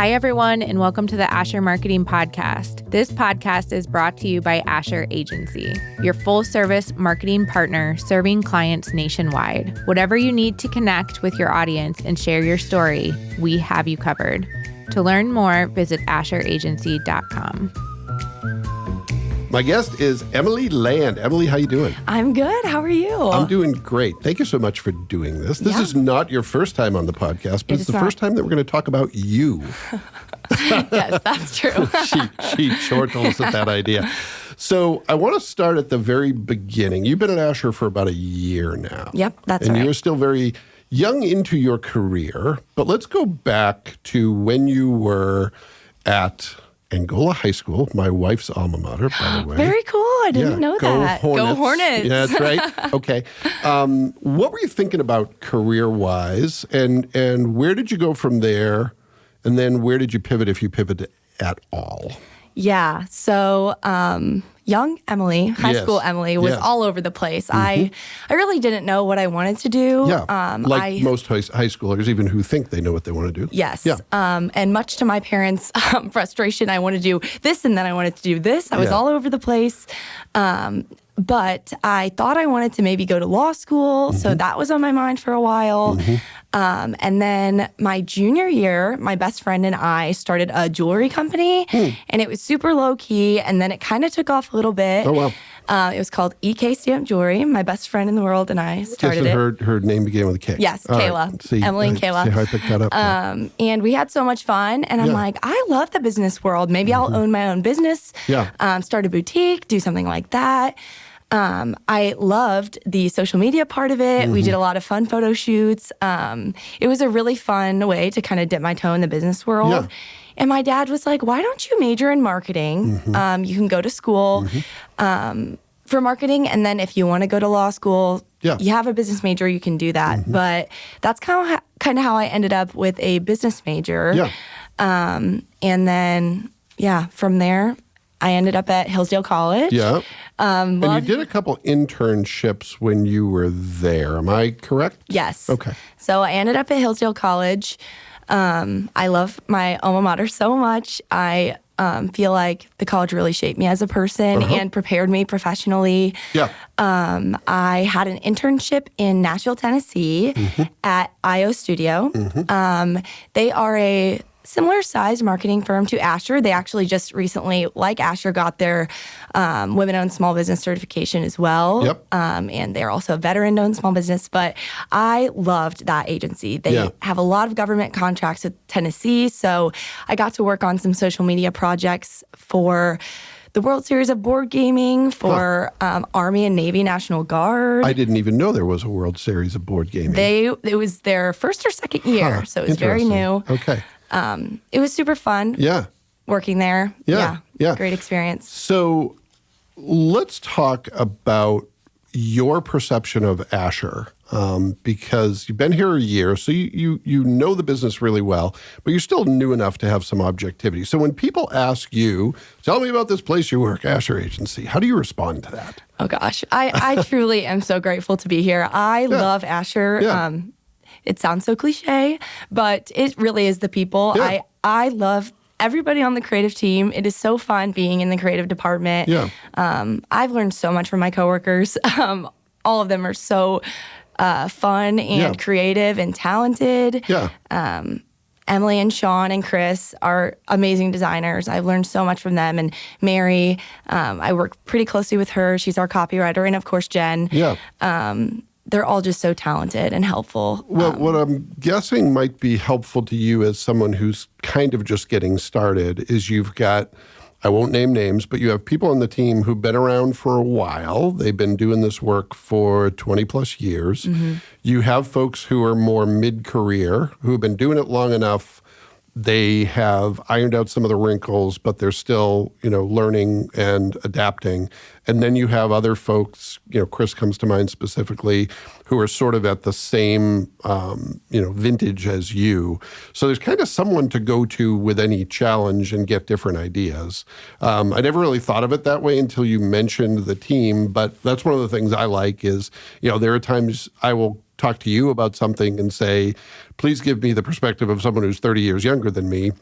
Hi, everyone, and welcome to the Asher Marketing Podcast. This podcast is brought to you by Asher Agency, your full-service marketing partner serving clients nationwide. Whatever you need to connect with your audience and share your story, we have you covered. To learn more, visit asheragency.com. My guest is Emily Land. Emily, how you doing? I'm good. How are you? I'm doing great. Thank you so much for doing this. This is not your first time on the podcast, but it's the first time that we're going to talk about you. Yes, that's true. she chortled us at that idea. So I want to start at the very beginning. You've been at Asher for about a year now. Yep, that's right. And you're still very young into your career, but let's go back to when you were at Angola High School, my wife's alma mater, by the way. Very cool. I didn't know that. Hornets. Go Hornets. Yeah, that's right. Okay. What were you thinking about career-wise, and where did you go from there? And then where did you pivot, if you pivoted at all? Yeah. So young Emily, high school Emily, was all over the place. Mm-hmm. I really didn't know what I wanted to do. Yeah. Most high schoolers, even who think they know what they want to do. Yes. Yeah. And much to my parents' frustration, I wanted to do this and then I wanted to do this. I was all over the place. But I thought I wanted to maybe go to law school. Mm-hmm. So that was on my mind for a while. Mm-hmm. And then my junior year, my best friend and I started a jewelry company. And it was super low key. And then it kind of took off a little bit. Oh, wow. It was called EK Stamp Jewelry. My best friend in the world and I started it. Her name began with a K. Yes, Kayla. Right. See, Emily and Kayla. See how I picked that up. And we had so much fun. And I'm like, I love the business world. Maybe I'll own my own business. Yeah. Start a boutique, do something like that. I loved the social media part of it. Mm-hmm. We did a lot of fun photo shoots. It was a really fun way to kind of dip my toe in the business world. Yeah. And my dad was like, why don't you major in marketing? Mm-hmm. You can go to school for marketing. And then if you want to go to law school, you have a business major, you can do that. Mm-hmm. But that's kind of how I ended up with a business major. Yeah. And then, from there, I ended up at Hillsdale College. Yeah. And you did a couple internships when you were there. Am I correct? Yes. Okay. So I ended up at Hillsdale College. I love my alma mater so much. I feel like the college really shaped me as a person and prepared me professionally. Yeah. I had an internship in Nashville, Tennessee at IO Studio. Mm-hmm. They are a similar size marketing firm to Asher. They actually just recently, like Asher, got their women-owned small business certification as well. Yep. And they're also a veteran-owned small business. But I loved that agency. They have a lot of government contracts with Tennessee. So I got to work on some social media projects for the World Series of Board Gaming, for Army and Navy National Guard. I didn't even know there was a World Series of Board Gaming. It was their first or second year, so it was very new. Okay. It was super fun. Yeah. Working there. Yeah. Great experience. So let's talk about your perception of Asher, because you've been here a year, so you know the business really well, but you're still new enough to have some objectivity. So when people ask you, tell me about this place you work, Asher Agency, how do you respond to that? Oh, gosh. I truly am so grateful to be here. I love Asher. Yeah. It sounds so cliche, but it really is the people. Yeah. I love everybody on the creative team. It is so fun being in the creative department. Yeah. I've learned so much from my coworkers. All of them are so fun and creative and talented. Yeah. Emily and Sean and Chris are amazing designers. I've learned so much from them. And Mary, I work pretty closely with her. She's our copywriter. And of course, Jen. Yeah. They're all just so talented and helpful. Well, what I'm guessing might be helpful to you as someone who's kind of just getting started is you've got, I won't name names, but you have people on the team who've been around for a while. They've been doing this work for 20 plus years. Mm-hmm. You have folks who are more mid-career, who have been doing it long enough. They have ironed out some of the wrinkles, but they're still, learning and adapting. And then you have other folks, Chris comes to mind specifically, who are sort of at the same, vintage as you. So there's kind of someone to go to with any challenge and get different ideas. I never really thought of it that way until you mentioned the team, but that's one of the things I like is, there are times I will talk to you about something and say, please give me the perspective of someone who's 30 years younger than me.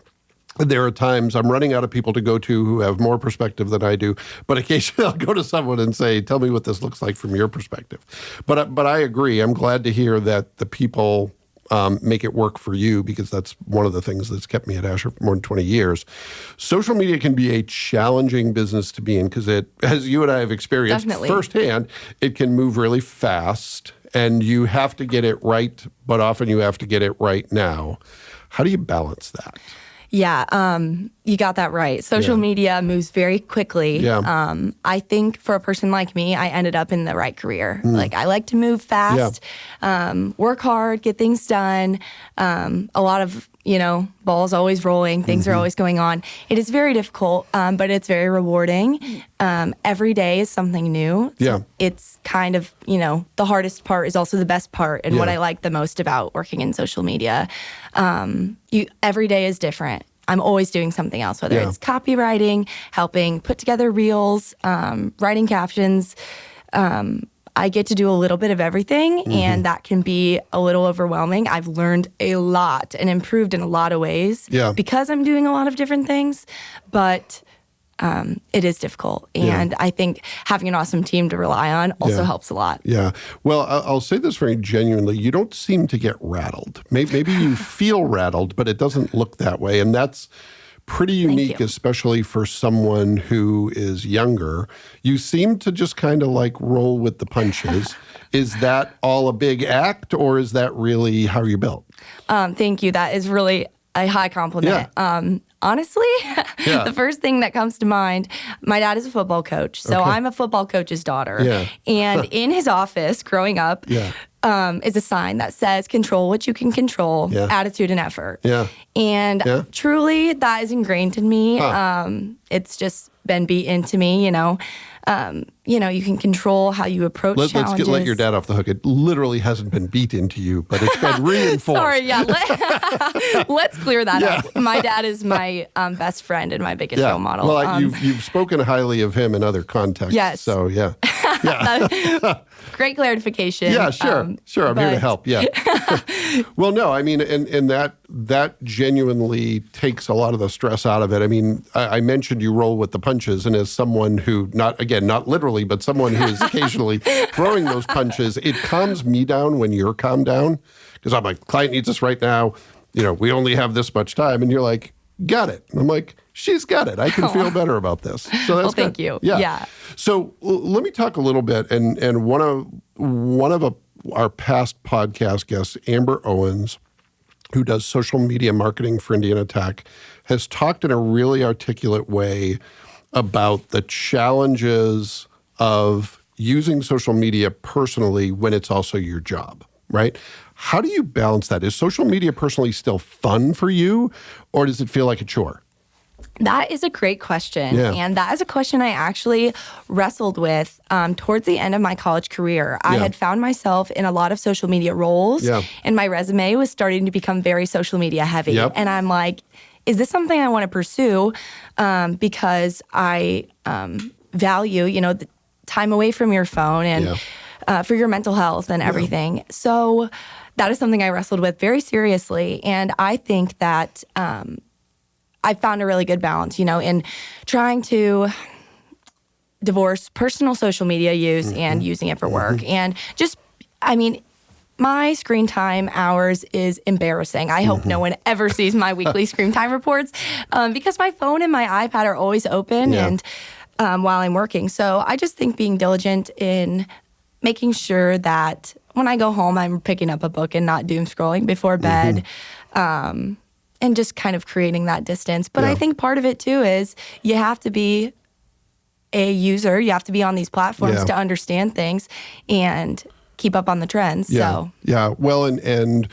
there are times I'm running out of people to go to who have more perspective than I do, but occasionally I'll go to someone and say, tell me what this looks like from your perspective. But I agree. I'm glad to hear that the people make it work for you, because that's one of the things that's kept me at Asher for more than 20 years. Social media can be a challenging business to be in because it, as you and I have experienced firsthand, it can move really fast and you have to get it right, but often you have to get it right now. How do you balance that? Yeah, you got that right. Social media moves very quickly. Yeah. I think for a person like me, I ended up in the right career. Like, I like to move fast, work hard, get things done. A lot of, balls always rolling, things are always going on. It is very difficult, but it's very rewarding. Every day is something new. So it's kind of, the hardest part is also the best part, and what I like the most about working in social media. Every day is different. I'm always doing something else, whether it's copywriting, helping put together reels, writing captions. I get to do a little bit of everything, and that can be a little overwhelming. I've learned a lot and improved in a lot of ways because I'm doing a lot of different things, but it is difficult. And I think having an awesome team to rely on also helps a lot. Yeah. Well, I'll say this very genuinely. You don't seem to get rattled. Maybe you feel rattled, but it doesn't look that way. And that's pretty unique, especially for someone who is younger. You seem to just kind of like roll with the punches. Is that all a big act, or is that really how you're built? Thank you. That is really a high compliment. Honestly, the first thing that comes to mind, my dad is a football coach, so I'm a football coach's daughter. And in his office growing up is a sign that says, control what you can control, attitude and effort. And truly, that is ingrained in me. It's just been beat into me, you can control how you approach challenges. Let's let your dad off the hook. It literally hasn't been beat into you, but it's been reinforced. Sorry, let's clear that up. My dad is my best friend and my biggest role model. Well, you've spoken highly of him in other contexts. Yes. So, great clarification. Yeah, sure. I'm here to help. Yeah. Well, no, I mean, and that genuinely takes a lot of the stress out of it. I mean, I mentioned you roll with the punches, and as someone who, not literally, but someone who is occasionally throwing those punches, it calms me down when you're calmed down, because I'm like, client needs us right now. We only have this much time, and you're like, got it. And I'm like, she's got it. I can feel better about this. So that's good. Thank you. Yeah. So let me talk a little bit, and one of our past podcast guests, Amber Owens, who does social media marketing for Indiana Tech, has talked in a really articulate way about the challenges of using social media personally when it's also your job, right? How do you balance that? Is social media personally still fun for you, or does it feel like a chore? That is a great question. And that is a question I actually wrestled with towards the end of my college career. I had found myself in a lot of social media roles, and my resume was starting to become very social media heavy. And I'm like, is this something I want to pursue? Because I value, the time away from your phone and for your mental health and everything. So that is something I wrestled with very seriously. And I think that I found a really good balance, in trying to divorce personal social media use and using it for work. And just, my screen time hours is embarrassing. I hope no one ever sees my weekly screen time reports because my phone and my iPad are always open and while I'm working. So I just think being diligent in making sure that when I go home, I'm picking up a book and not doom scrolling before bed. And just kind of creating that distance. But I think part of it, too, is you have to be a user. You have to be on these platforms to understand things and keep up on the trends. Yeah. Well, and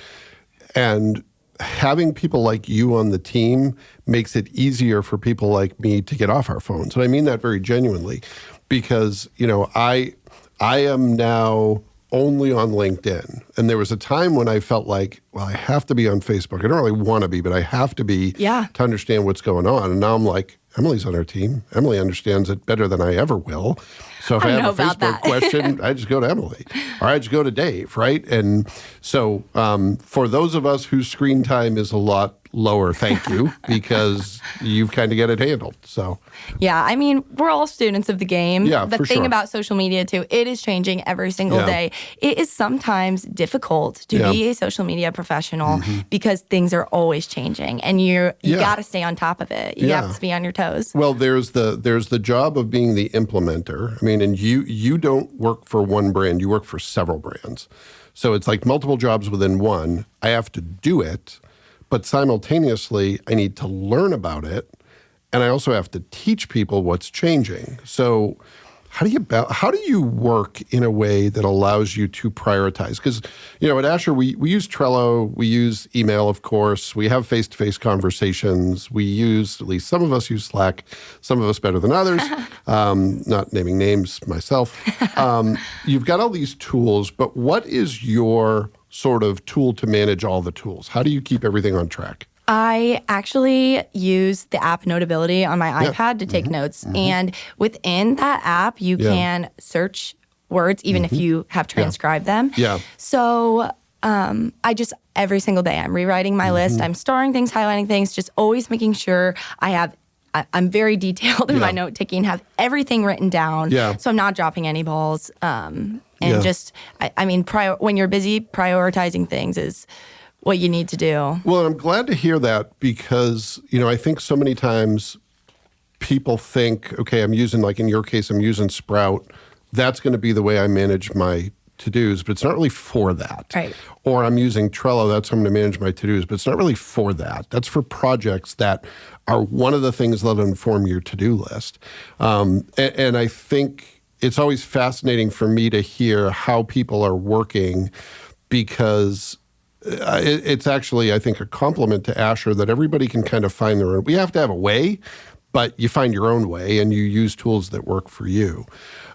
having people like you on the team makes it easier for people like me to get off our phones. And I mean that very genuinely because, I am now only on LinkedIn. And there was a time when I felt like, well, I have to be on Facebook. I don't really want to be, but I have to be to understand what's going on. And now I'm like, Emily's on our team. Emily understands it better than I ever will. So if I have a Facebook question, I just go to Emily or I just go to Dave, right? And so for those of us whose screen time is a lot lower thank you because you've kind of got it handled. So yeah, I mean, we're all students of the game. Yeah, the for thing sure. about social media too, it is changing every single day. It is sometimes difficult to be a social media professional because things are always changing, and you got to stay on top of it. You have to be on your toes. Well, there's the job of being the implementer. I mean, and you don't work for one brand, you work for several brands. So it's like multiple jobs within one. I have to do it, but simultaneously I need to learn about it, and I also have to teach people what's changing. So how do you work in a way that allows you to prioritize? Because, at Asher, we use Trello, we use email, of course, we have face-to-face conversations, at least some of us use Slack, some of us better than others, not naming names myself. You've got all these tools, but what is your sort of tool to manage all the tools? How do you keep everything on track? I actually use the app Notability on my iPad to take notes. And within that app, you can search words, even if you have transcribed them. Yeah. So every single day, I'm rewriting my list. I'm starring things, highlighting things, just always making sure I'm very detailed in my note taking, have everything written down. Yeah. So I'm not dropping any balls. When you're busy, prioritizing things is what you need to do. Well, I'm glad to hear that because, I think so many times people think, okay, I'm using, like in your case, I'm using Sprout. That's going to be the way I manage my to-dos, but it's not really for that. Right. Or I'm using Trello, that's how I'm going to manage my to-dos, but it's not really for that. That's for projects that are one of the things that inform your to-do list. And I think it's always fascinating for me to hear how people are working because it's actually, I think, a compliment to Asher that everybody can kind of find their own. We have to have a way, but you find your own way and you use tools that work for you.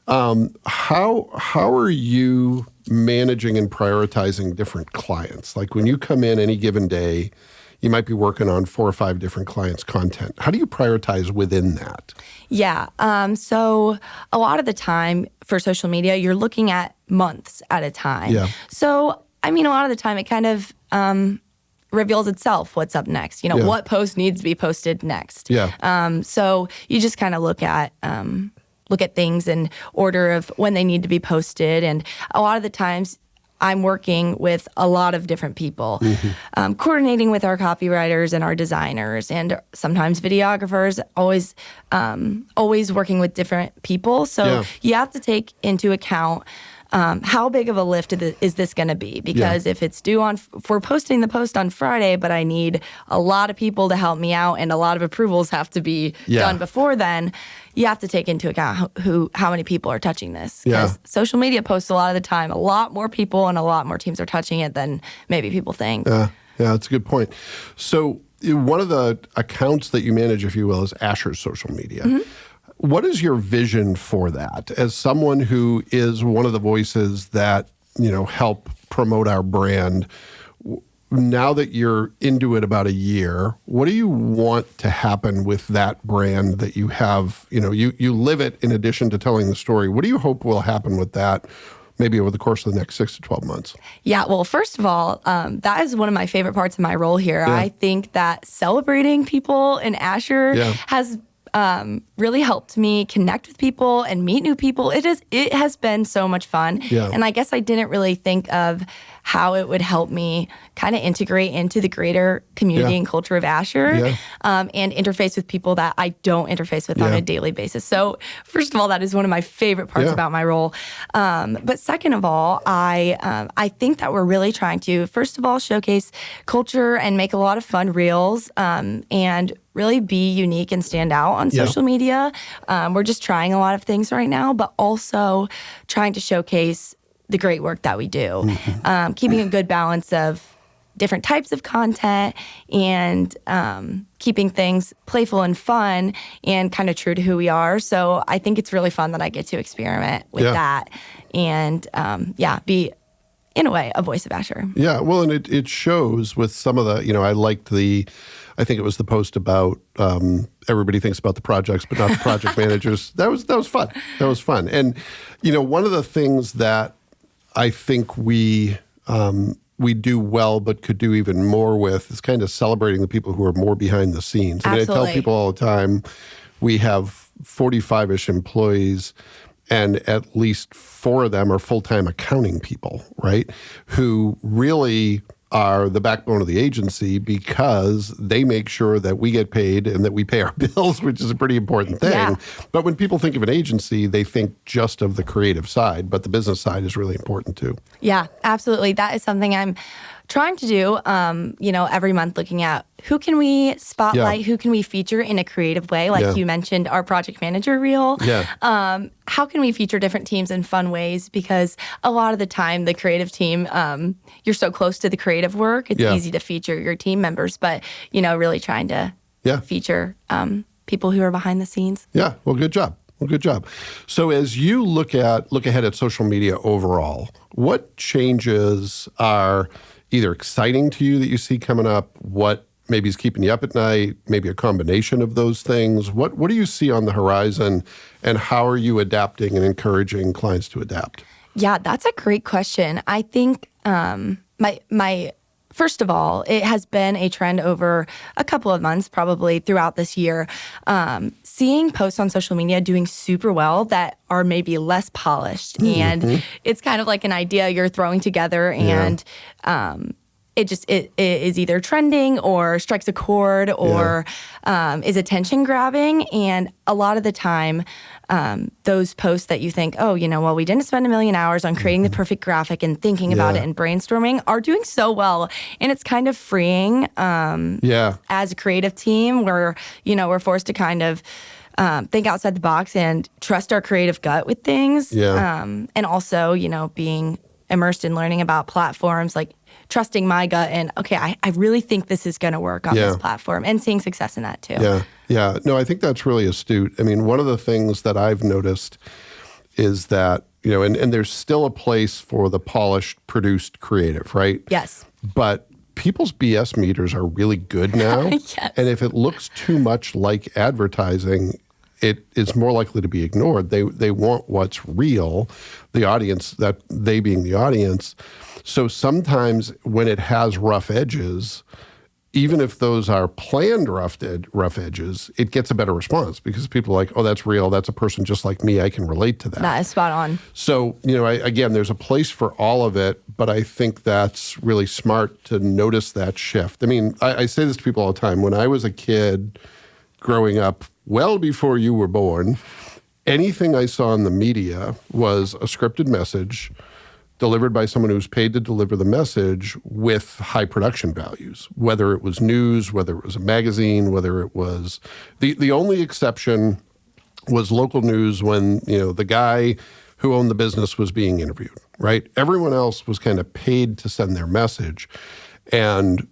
How are you managing and prioritizing different clients? Like when you come in any given day, you might be working on 4 or 5 different clients' content. How do you prioritize within that? Yeah. So a lot of the time for social media, you're looking at months at a time. Yeah. So a lot of the time it kind of reveals itself what's up next. What post needs to be posted next. Yeah. So you just kind of look at things in order of when they need to be posted. And a lot of the times I'm working with a lot of different people, coordinating with our copywriters and our designers and sometimes videographers, always working with different people. So you have to take into account how big of a lift is this going to be? Because if it's due if we're posting the post on Friday, but I need a lot of people to help me out and a lot of approvals have to be done before then, you have to take into account how many people are touching this. Because social media posts a lot of the time, a lot more people and a lot more teams are touching it than maybe people think. Yeah, that's a good point. So one of the accounts that you manage, if you will, is Asher's social media. What is your vision for that? As someone who is one of the voices that, help promote our brand, now that you're into it about a year, what do you want to happen with that brand that you have? You live it in addition to telling the story. What do you hope will happen with that maybe over the course of the next 6 to 12 months? Yeah, well, first of all, that is one of my favorite parts of my role here. I think that celebrating people in Asher has really helped me connect with people and meet new people. It has been so much fun. And I guess I didn't really think of how it would help me kind of integrate into the greater community and culture of Asher and interface with people that I don't interface with on a daily basis. So first of all, that is one of my favorite parts about my role. But second of all, I think that we're really trying to, first of all, showcase culture and make a lot of fun reels and really be unique and stand out on social media. We're just trying a lot of things right now, but also trying to showcase the great work that we do. Keeping a good balance of different types of content and keeping things playful and fun and kind of true to who we are. So I think it's really fun that I get to experiment with that and be, in a way, a voice of Asher. Yeah, well, and it shows with some of the, I think it was the post about everybody thinks about the projects, but not the project managers. That was fun. That was fun. And, one of the things that I think we we do well but could do even more with is kind of celebrating the people who are more behind the scenes. I mean, I tell people all the time, we have 45-ish employees, and at least 4 of them are full-time accounting people, right? Who really are the backbone of the agency because they make sure that we get paid and that we pay our bills, which is a pretty important thing. Yeah. But when people think of an agency, they think just of the creative side, but the business side is really important too. Yeah, absolutely. That is something I'm trying to do, every month, looking at who can we spotlight, who can we feature in a creative way? Like you mentioned, our project manager reel. Yeah. How can we feature different teams in fun ways? Because a lot of the time, the creative team, you're so close to the creative work, it's easy to feature your team members, but, really trying to feature people who are behind the scenes. Yeah, well, good job. Well, good job. So as you look ahead at social media overall, what changes are either exciting to you that you see coming up? What maybe is keeping you up at night? Maybe a combination of those things. What do you see on the horizon, and how are you adapting and encouraging clients to adapt? Yeah, that's a great question. I think my first of all, it has been a trend over a couple of months, probably throughout this year, seeing posts on social media doing super well that are maybe less polished. Mm-hmm. And it's kind of like an idea you're throwing together, and it is either trending or strikes a chord or is attention grabbing. And a lot of the time, those posts that you think, we didn't spend 1 million hours on creating the perfect graphic and thinking about it and brainstorming, are doing so well. And it's kind of freeing as a creative team where, we're forced to kind of think outside the box and trust our creative gut with things. Yeah. And also, being immersed in learning about platforms, like trusting my gut and, I really think this is going to work on this platform, and seeing success in that too. Yeah. Yeah. No, I think that's really astute. I mean, one of the things that I've noticed is that, and there's still a place for the polished, produced creative, right? Yes. But people's BS meters are really good now. Yes. And if it looks too much like advertising, it is more likely to be ignored. They want what's real, the audience, that they being the audience. So sometimes when it has rough edges, even if those are planned rough edges, it gets a better response because people are like, oh, that's real. That's a person just like me. I can relate to that. That is spot on. So, again, there's a place for all of it, but I think that's really smart to notice that shift. I mean, I say this to people all the time. When I was a kid growing up, well before you were born, anything I saw in the media was a scripted message delivered by someone who's paid to deliver the message with high production values, whether it was news, whether it was a magazine, whether it was... The only exception was local news when, the guy who owned the business was being interviewed, right? Everyone else was kind of paid to send their message. And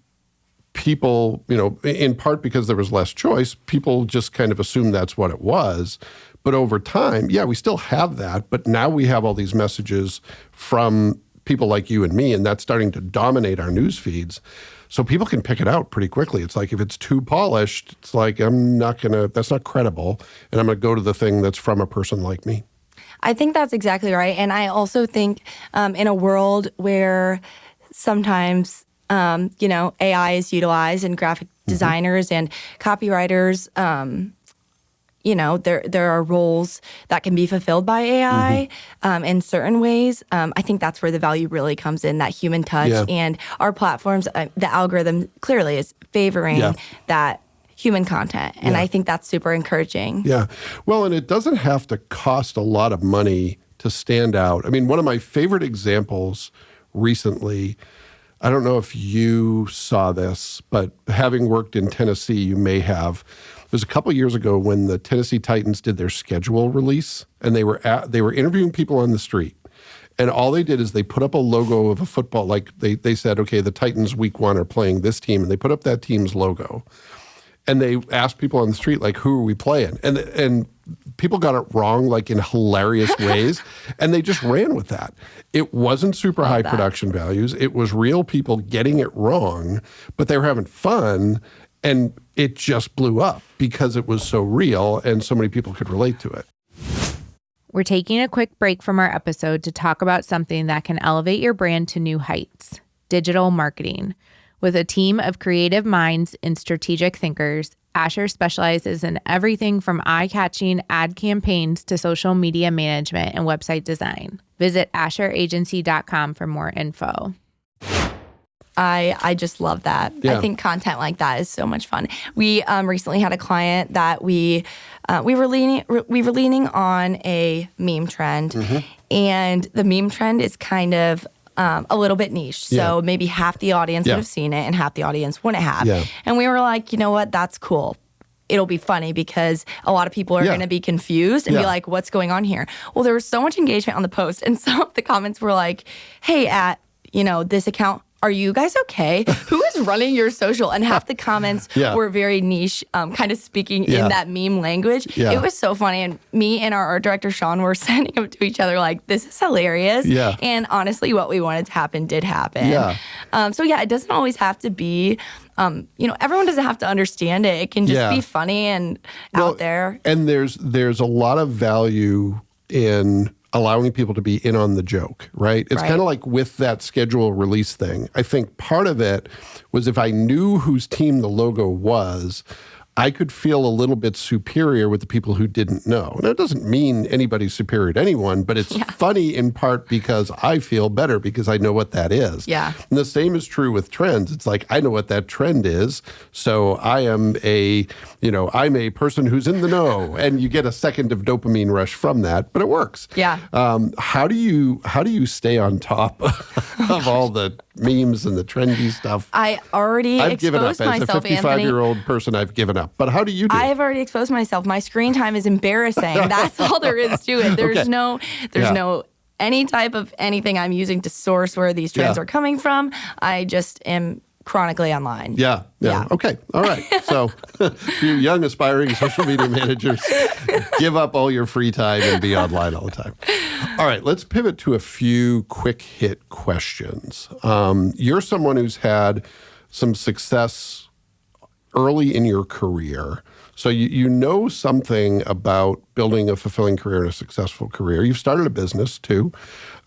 people, in part because there was less choice, people just kind of assumed that's what it was. But over time, we still have that, but now we have all these messages from people like you and me, and that's starting to dominate our news feeds. So people can pick it out pretty quickly. It's like if it's too polished, it's like that's not credible, and I'm going to go to the thing that's from a person like me. I think that's exactly right. And I also think in a world where sometimes AI is utilized, and graphic designers and copywriters, there are roles that can be fulfilled by AI in certain ways. I think that's where the value really comes in, that human touch. Yeah. And our platforms, the algorithm clearly is favoring that human content. And I think that's super encouraging. Yeah. Well, and it doesn't have to cost a lot of money to stand out. I mean, one of my favorite examples recently, I don't know if you saw this, but having worked in Tennessee, you may have. It was a couple of years ago when the Tennessee Titans did their schedule release, and they were interviewing people on the street. And all they did is they put up a logo of a football, like they said, okay, the Titans week 1 are playing this team, and they put up that team's logo. And they asked people on the street, like, who are we playing? And people got it wrong, like in hilarious ways. And they just ran with that. It wasn't super high production values. It was real people getting it wrong, but they were having fun. And it just blew up because it was so real and so many people could relate to it. We're taking a quick break from our episode to talk about something that can elevate your brand to new heights. digital marketing. With a team of creative minds and strategic thinkers, Asher specializes in everything from eye-catching ad campaigns to social media management and website design. Visit AsherAgency.com for more info. I just love that. Yeah. I think content like that is so much fun. We recently had a client that we were leaning on a meme trend, and the meme trend is kind of a little bit niche. So maybe half the audience would have seen it and half the audience wouldn't have. Yeah. And we were like, you know what? That's cool. It'll be funny because a lot of people are going to be confused and be like, what's going on here? Well, there was so much engagement on the post, and some of the comments were like, hey, at, this account, are you guys okay? Who is running your social? And half the comments were very niche, kind of speaking in that meme language. Yeah. It was so funny. And me and our art director, Sean, were sending them to each other like, this is hilarious. Yeah. And honestly, what we wanted to happen did happen. Yeah. So it doesn't always have to be, everyone doesn't have to understand it. It can just be funny and out there. And there's a lot of value in allowing people to be in on the joke, right? It's kind of like with that schedule release thing. I think part of it was if I knew whose team the logo was, I could feel a little bit superior with the people who didn't know. Now, it doesn't mean anybody's superior to anyone, but it's funny in part because I feel better because I know what that is. Yeah. And the same is true with trends. It's like, I know what that trend is, so I am I'm a person who's in the know, and you get a second of dopamine rush from that, but it works. Yeah. How do you stay on top of all the memes and the trendy stuff? I've given up. exposed myself, as a 55-year-old person, I've given up. But how do you do? I've already exposed myself. My screen time is embarrassing. That's all there is to it. There's no any type of anything I'm using to source where these trends are coming from. I just am chronically online. Yeah. Okay. All right. So you young aspiring social media managers, give up all your free time and be online all the time. All right. Let's pivot to a few quick hit questions. You're someone who's had some success early in your career. So you know something about building a fulfilling career and a successful career. You've started a business too.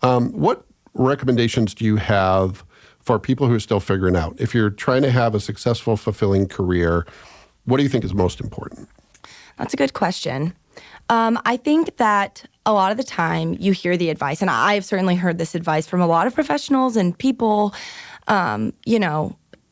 What recommendations do you have for people who are still figuring out? If you're trying to have a successful, fulfilling career, what do you think is most important? That's a good question. I think that a lot of the time you hear the advice, and I've certainly heard this advice from a lot of professionals and people,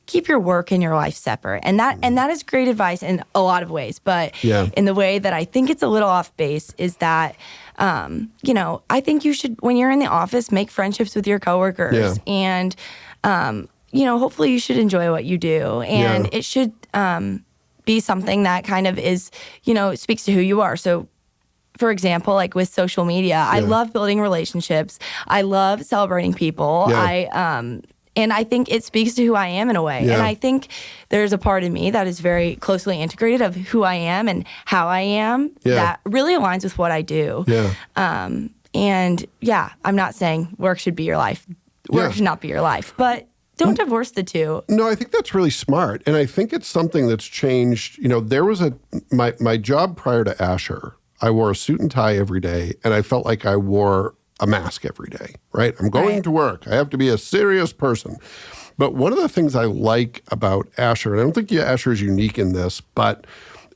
keep your work and your life separate. And that is great advice in a lot of ways. But in the way that I think it's a little off base is that, I think you should, when you're in the office, make friendships with your coworkers. And, hopefully you should enjoy what you do. And it should be something that kind of is, speaks to who you are. So, for example, like with social media, I love building relationships. I love celebrating people. And I think it speaks to who I am in a way. And I think there's a part of me that is very closely integrated of who I am and how I am that really aligns with what I do. I'm not saying work should be your life. Work should not be your life. But don't divorce the two. No, I think that's really smart. And I think it's something that's changed. There was my job prior to Asher, I wore a suit and tie every day, and I felt like I wore a mask every day, right? I'm going to work. I have to be a serious person. But one of the things I like about Asher, and I don't think Asher is unique in this, but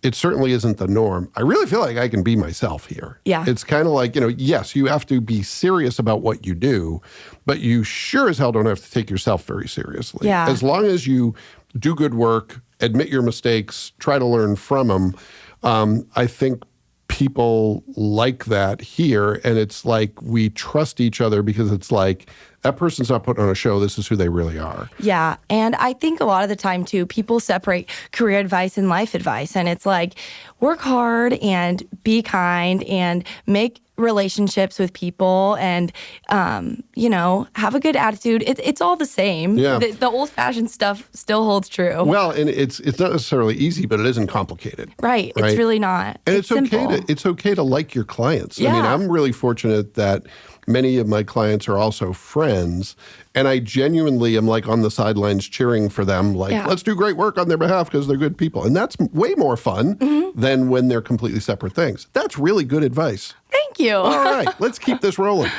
it certainly isn't the norm. I really feel like I can be myself here. Yeah. It's kind of like, yes, you have to be serious about what you do, but you sure as hell don't have to take yourself very seriously. Yeah. As long as you do good work, admit your mistakes, try to learn from them, I think people like that here. And it's like we trust each other because it's like that person's not putting on a show. This is who they really are. Yeah. And I think a lot of the time, too, people separate career advice and life advice. And it's like work hard and be kind and make relationships with people and, have a good attitude. It's all the same. Yeah. The old-fashioned stuff still holds true. Well, and it's not necessarily easy, but it isn't complicated. Right. It's really not. And it's simple. okay to like your clients. Yeah. I mean, I'm really fortunate that many of my clients are also friends, and I genuinely am like on the sidelines cheering for them, like, let's do great work on their behalf because they're good people. And that's way more fun than when they're completely separate things. That's really good advice. Thank you. All right, let's keep this rolling.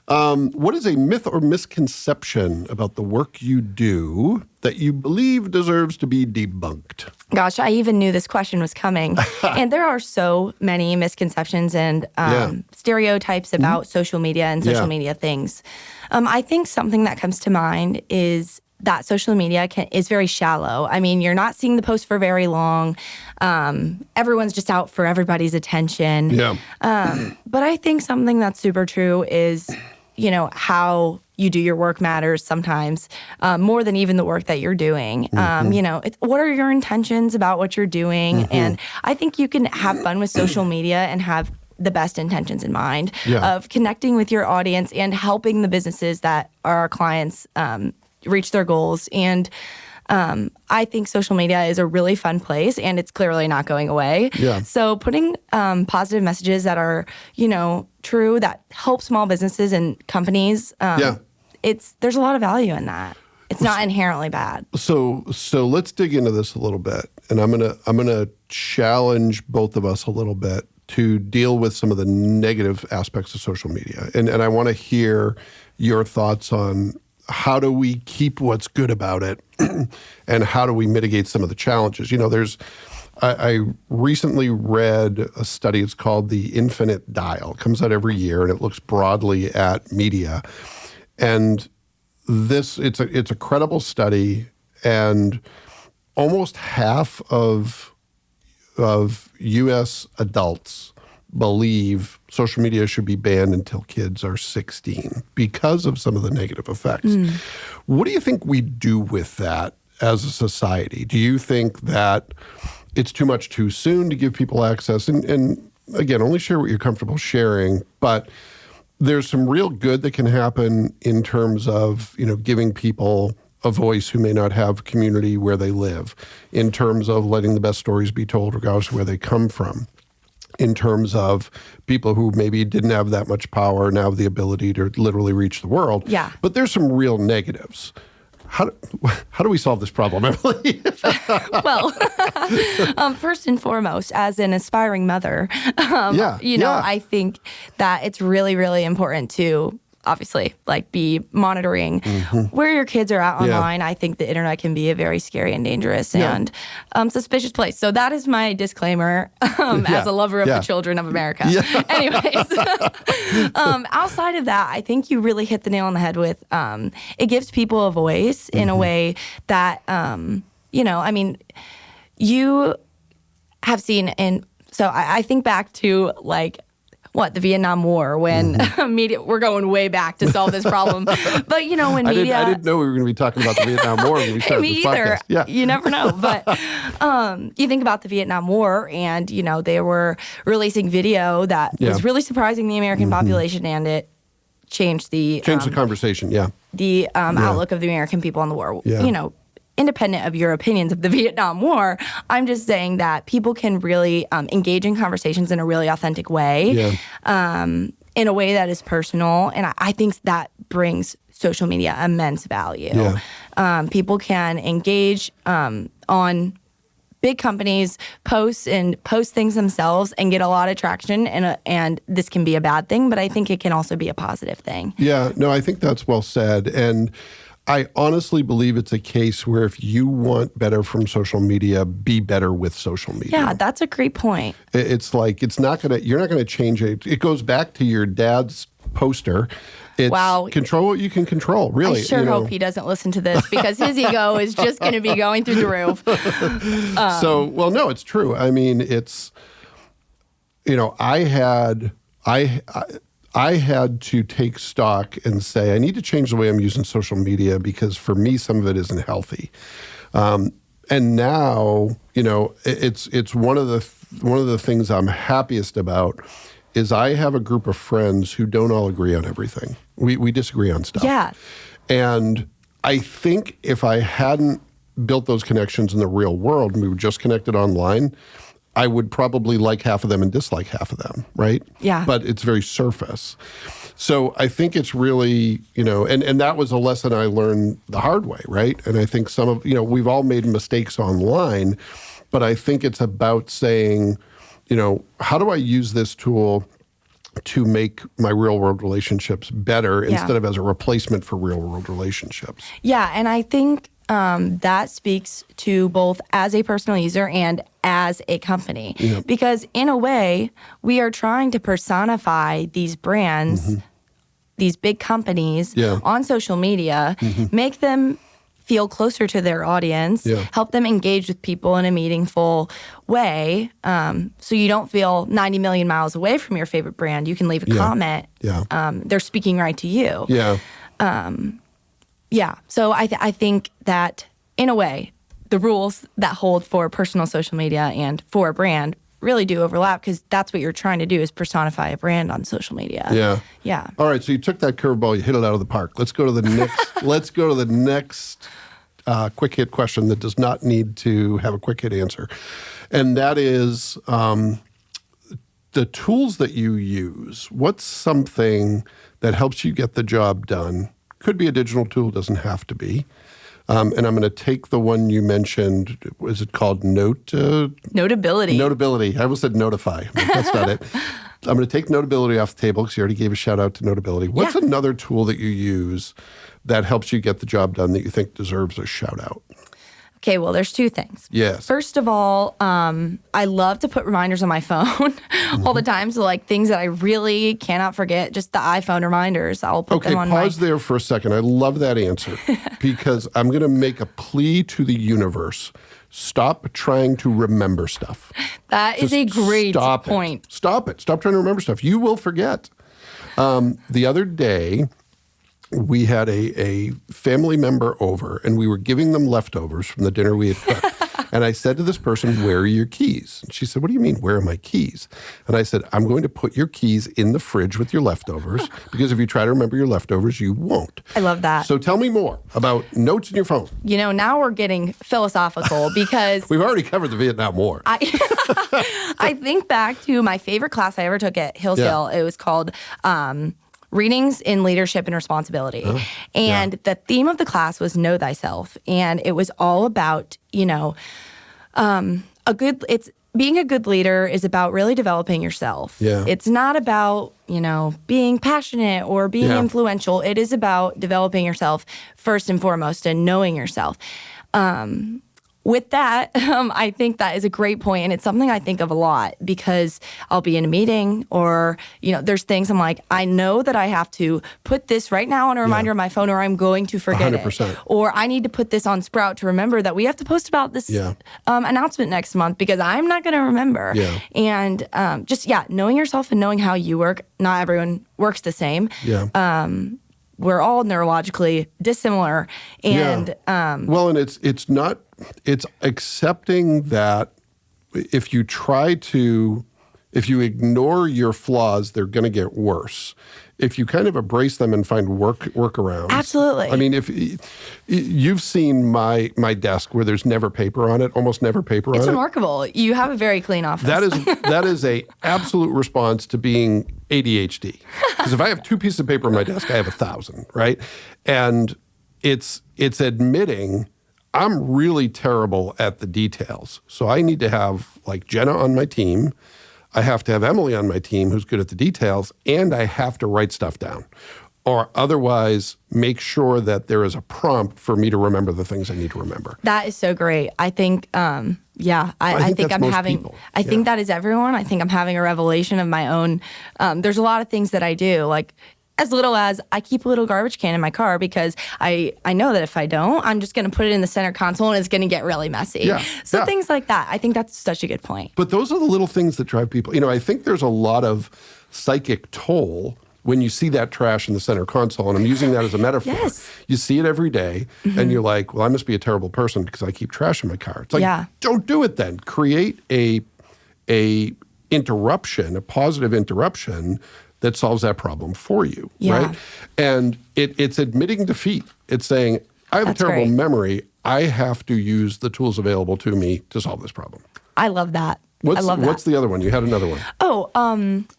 What is a myth or misconception about the work you do that you believe deserves to be debunked? Gosh, I even knew this question was coming. And there are so many misconceptions and stereotypes about social media and social media things. I think something that comes to mind is that social media is very shallow. I mean, you're not seeing the post for very long. Everyone's just out for everybody's attention. Yeah. But I think something that's super true is, how you do your work matters sometimes more than even the work that you're doing. What are your intentions about what you're doing? And I think you can have fun with social media and have the best intentions in mind of connecting with your audience and helping the businesses that are our clients reach their goals. And I think social media is a really fun place, and it's clearly not going away. Yeah. So putting positive messages that are, true, that help small businesses and companies, there's a lot of value in that. It's not inherently bad. So let's dig into this a little bit, and I'm gonna challenge both of us a little bit to deal with some of the negative aspects of social media, and I want to hear your thoughts on how do we keep what's good about it and how do we mitigate some of the challenges? I recently read a study, it's called The Infinite Dial. It comes out every year and it looks broadly at media. And it's a credible study, and almost half of U.S. adults believe social media should be banned until kids are 16 because of some of the negative effects. What do you think we do with that as a society? Do you think that it's too much too soon to give people access? And again, only share what you're comfortable sharing, but there's some real good that can happen in terms of, giving people a voice who may not have community where they live, in terms of letting the best stories be told regardless of where they come from, in terms of people who maybe didn't have that much power now have the ability to literally reach the world. Yeah. But there's some real negatives. How do we solve this problem, Emily? Well, first and foremost, as an aspiring mother, I think that it's really, really important to obviously be monitoring where your kids are at online. I think the internet can be a very scary and dangerous and suspicious place. So that is my disclaimer as a lover of the children of America. Anyways, outside of that, I think you really hit the nail on the head with it gives people a voice in a way that, you have seen so I think back to the Vietnam War, when media, we're going way back to solve this problem. But, when media... I didn't know we were going to be talking about the Vietnam War when we started this podcast. Yeah. You never know. But you think about the Vietnam War, and, they were releasing video that was really surprising the American population, and it changed the conversation, the outlook of the American people on the war. Independent of your opinions of the Vietnam War, I'm just saying that people can really engage in conversations in a really authentic way, in a way that is personal. And I think that brings social media immense value. People can engage on big companies, post things themselves and get a lot of traction. And this can be a bad thing, but I think it can also be a positive thing. Yeah, no, I think that's well said. And I honestly believe it's a case where if you want better from social media, be better with social media. Yeah, that's a great point. It's you're not gonna change it. It goes back to your dad's poster. It's control what you can control, really. I sure hope he doesn't listen to this, because his ego is just going to be going through the roof. No, it's true. I mean, it's, I had to take stock and say, I need to change the way I'm using social media, because for me, some of it isn't healthy. And now, it's one of the things I'm happiest about is I have a group of friends who don't all agree on everything. We disagree on stuff. Yeah. And I think if I hadn't built those connections in the real world and we were just connected online, I would probably like half of them and dislike half of them, right? Yeah. But it's very surface. So I think it's really, and that was a lesson I learned the hard way, right? And I think we've all made mistakes online, but I think it's about saying, how do I use this tool to make my real world relationships better instead of as a replacement for real world relationships. Yeah, and I think that speaks to both as a personal user and as a company. Because in a way, we are trying to personify these brands, these big companies on social media, make them feel closer to their audience, help them engage with people in a meaningful way. So you don't feel 90 million miles away from your favorite brand. You can leave a comment. They're speaking right to you. So I think that, in a way, the rules that hold for personal social media and for a brand really do overlap, because that's what you're trying to do, is personify a brand on social media. Yeah. All right, so you took that curveball, you hit it out of the park. Let's go to the next quick hit question that does not need to have a quick hit answer. And that is the tools that you use. What's something that helps you get the job done? Could be a digital tool, doesn't have to be. And I'm going to take the one you mentioned. Is it called Notability. Notability. I almost said Notify, but that's not it. I'm going to take Notability off the table because you already gave a shout out to Notability. What's another tool that you use that helps you get the job done that you think deserves a shout out? Okay, well, there's two things. Yes. First of all, I love to put reminders on my phone all the time. So, like, things that I really cannot forget, just the iPhone reminders, I'll put them on pause there for a second. I love that answer because I'm going to make a plea to the universe. Stop trying to remember stuff. That is a great point. Stop it. Stop trying to remember stuff. You will forget. The other day, we had a family member over, and we were giving them leftovers from the dinner we had cooked. And I said to this person, "Where are your keys?" And she said, "What do you mean, where are my keys?" And I said, "I'm going to put your keys in the fridge with your leftovers, because if you try to remember your leftovers, you won't." I love that. So tell me more about notes in your phone. You know, now we're getting philosophical because we've already covered the Vietnam War. I think back to my favorite class I ever took at Hillsdale. It was called Readings in Leadership and Responsibility. And the theme of the class was Know Thyself. And it was all about, being a good leader is about really developing yourself. It's not about, being passionate or being influential. It is about developing yourself first and foremost and knowing yourself. With that, I think that is a great point, and it's something I think of a lot because I'll be in a meeting or, there's things I'm like, I know that I have to put this right now on a reminder on my phone or I'm going to forget 100%. it. Or I need to put this on Sprout to remember that we have to post about this announcement next month because I'm not going to remember. And knowing yourself and knowing how you work. Not everyone works the same. We're all neurologically dissimilar. And and it's accepting that if you ignore your flaws, they're going to get worse. If you kind of embrace them and find workarounds. Absolutely. I mean, if you've seen my desk where there's never paper on it, almost never paper on it. It's remarkable. You have a very clean office. That is a absolute response to being ADHD. Because if I have 2 pieces of paper on my desk, I have 1,000, right? And it's admitting I'm really terrible at the details. So I need to have like Jenna on my team. I have to have Emily on my team who's good at the details, and I have to write stuff down. Or otherwise make sure that there is a prompt for me to remember the things I need to remember. That is so great. I think, I think I'm having, people. I think that is everyone. I think I'm having a revelation of my own. There's a lot of things that I do, like as little as I keep a little garbage can in my car because I know that if I don't, I'm just going to put it in the center console and it's going to get really messy. Things like that. I think that's such a good point. But those are the little things that drive people. I think there's a lot of psychic toll when you see that trash in the center console, and I'm using that as a metaphor. You see it every day, and you're like, well, I must be a terrible person because I keep trash in my car. It's like, don't do it then. Create a interruption, a positive interruption that solves that problem for you, right? And it's admitting defeat. It's saying, I have a terrible memory. I have to use the tools available to me to solve this problem. I love that. What's the other one? You had another one. Oh,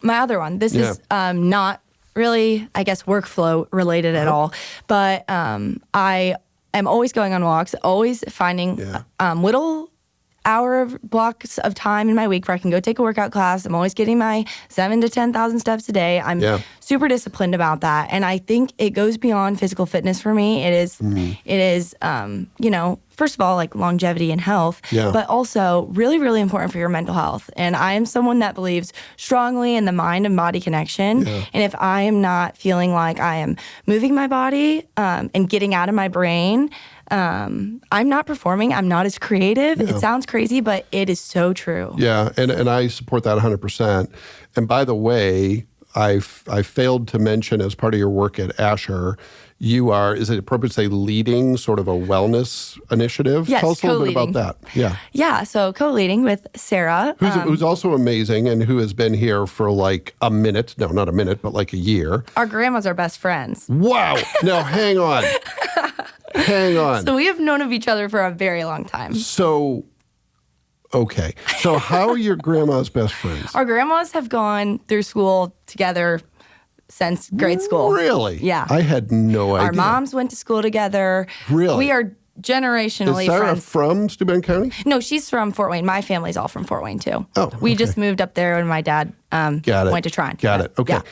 my other one. This is not really, I guess, workflow related at all. But I am always going on walks, always finding little hour of blocks of time in my week where I can go take a workout class. I'm always getting my 7,000 to 10,000 steps a day. I'm super disciplined about that. And I think it goes beyond physical fitness for me. It is, you know, first of all, like longevity and health, but also really, really important for your mental health. And I am someone that believes strongly in the mind and body connection. And if I am not feeling like I am moving my body and getting out of my brain, I'm not performing. I'm not as creative. It sounds crazy, but it is so true. Yeah, and I support that 100%. And by the way, I failed to mention as part of your work at Asher, you are, is it appropriate to say, leading sort of a wellness initiative? Yes, Tell us a little bit about that. Yeah, so co-leading with Sarah. Who's also amazing and who has been here for like a minute. No, not a minute, but like a year. Our grandmas are best friends. Wow. Now, hang on. Hang on. So we have known of each other for a very long time. So, okay. So how are your grandma's best friends? Our grandmas have gone through school together since grade school. Really? Yeah. I had no idea. Our moms went to school together. Really? We are generationally Is Sarah friends. from Steuben County? No, she's from Fort Wayne. My family's all from Fort Wayne, too. Oh, We just moved up there when my dad went to Trine. Got it. Okay. Yeah.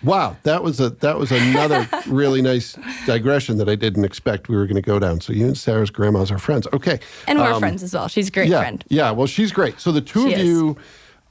Wow, that was another really nice digression that I didn't expect we were going to go down. So you and Sarah's grandmas are friends. Okay. And we're friends as well. She's a great friend. Yeah, well, she's great. So the two of you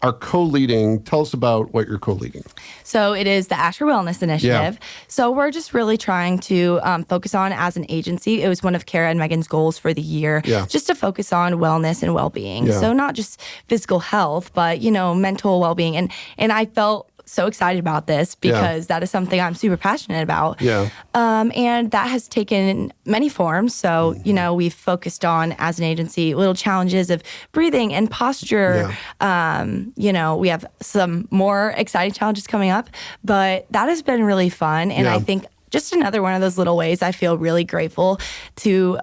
are co-leading. Tell us about what you're co-leading. So it is the Asher Wellness Initiative. So we're just really trying to focus on, as an agency, it was one of Kara and Megan's goals for the year, just to focus on wellness and well-being. So not just physical health, but, you know, mental well-being. And I felt so excited about this because that is something I'm super passionate about. And that has taken many forms. So, you know, we've focused on, as an agency, little challenges of breathing and posture. You know, we have some more exciting challenges coming up, but that has been really fun. And I think just another one of those little ways I feel really grateful to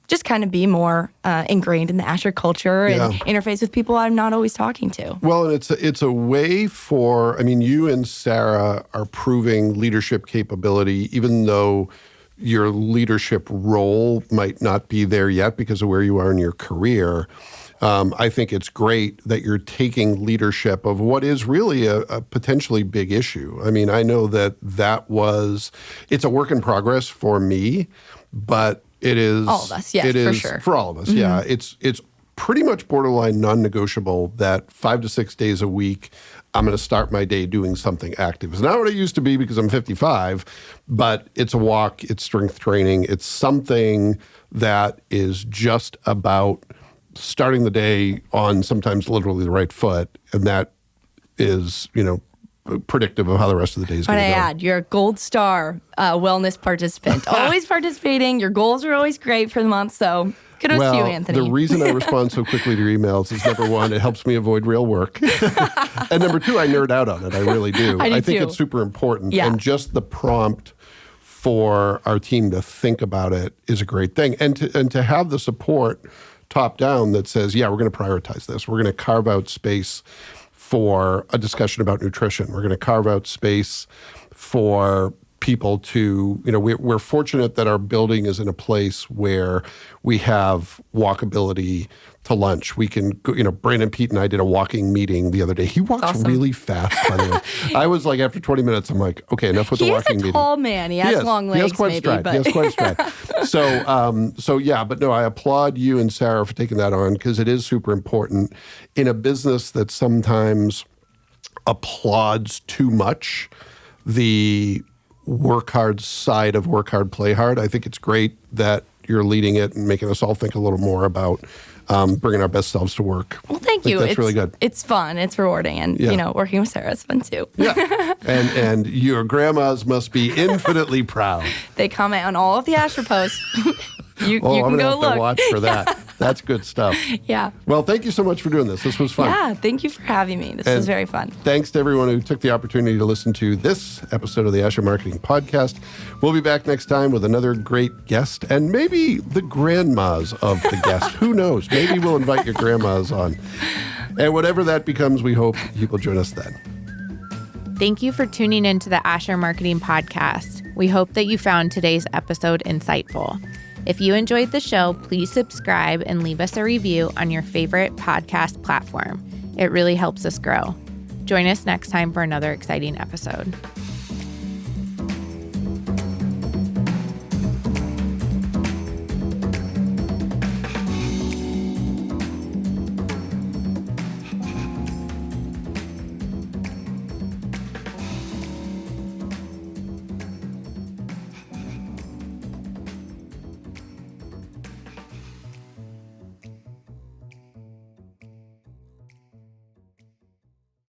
just kind of be more ingrained in the Asher culture and interface with people I'm not always talking to. Well, and it's a way for, I mean, you and Sarah are proving leadership capability, even though your leadership role might not be there yet because of where you are in your career. I think it's great that you're taking leadership of what is really a potentially big issue. I mean, I know that it's a work in progress for me, but it is all of us, for sure. For all of us, It's pretty much borderline non-negotiable that 5 to 6 days a week, I'm going to start my day doing something active. It's not what it used to be because I'm 55, but it's a walk, it's strength training, it's something that is just about starting the day on sometimes literally the right foot, and that is, you know, predictive of how the rest of the day is going to go. But I add, you're a gold star wellness participant. Always participating. Your goals are always great for the month. So kudos to you, Anthony. The reason I respond so quickly to your emails is, number one, it helps me avoid real work. And number two, I nerd out on it. I really do. I think too. It's super important. Yeah. And just the prompt for our team to think about it is a great thing. And to have the support top down that says, yeah, we're going to prioritize this. We're going to carve out space for a discussion about nutrition. We're going to carve out space for people to, you know, we're fortunate that our building is in a place where we have walkability to lunch. We can go, you know, Brandon Pete and I did a walking meeting the other day. He walks really fast, by the way. I was like, after 20 minutes, I'm like, okay, enough with the walking meeting. He's a tall man. He has long legs, he has quite maybe. Stride. But. He has quite a stride. So yeah, but no, I applaud you and Sarah for taking that on because it is super important in a business that sometimes applauds too much the work hard side of work hard, play hard. I think it's great that you're leading it and making us all think a little more about bringing our best selves to work. Well, thank you. That's really good. It's fun. It's rewarding. And, you know, working with Sarah is fun too. Yeah. And your grandmas must be infinitely proud. They comment on all of the Asher posts. You I'm can gonna go have look. to watch for that. That's good stuff. Yeah. Well, thank you so much for doing this. This was fun. Yeah, thank you for having me. This was very fun. Thanks to everyone who took the opportunity to listen to this episode of the Asher Marketing Podcast. We'll be back next time with another great guest and maybe the grandmas of the guest. Who knows? Maybe we'll invite your grandmas on. And whatever that becomes, we hope you will join us then. Thank you for tuning into the Asher Marketing Podcast. We hope that you found today's episode insightful. If you enjoyed the show, please subscribe and leave us a review on your favorite podcast platform. It really helps us grow. Join us next time for another exciting episode.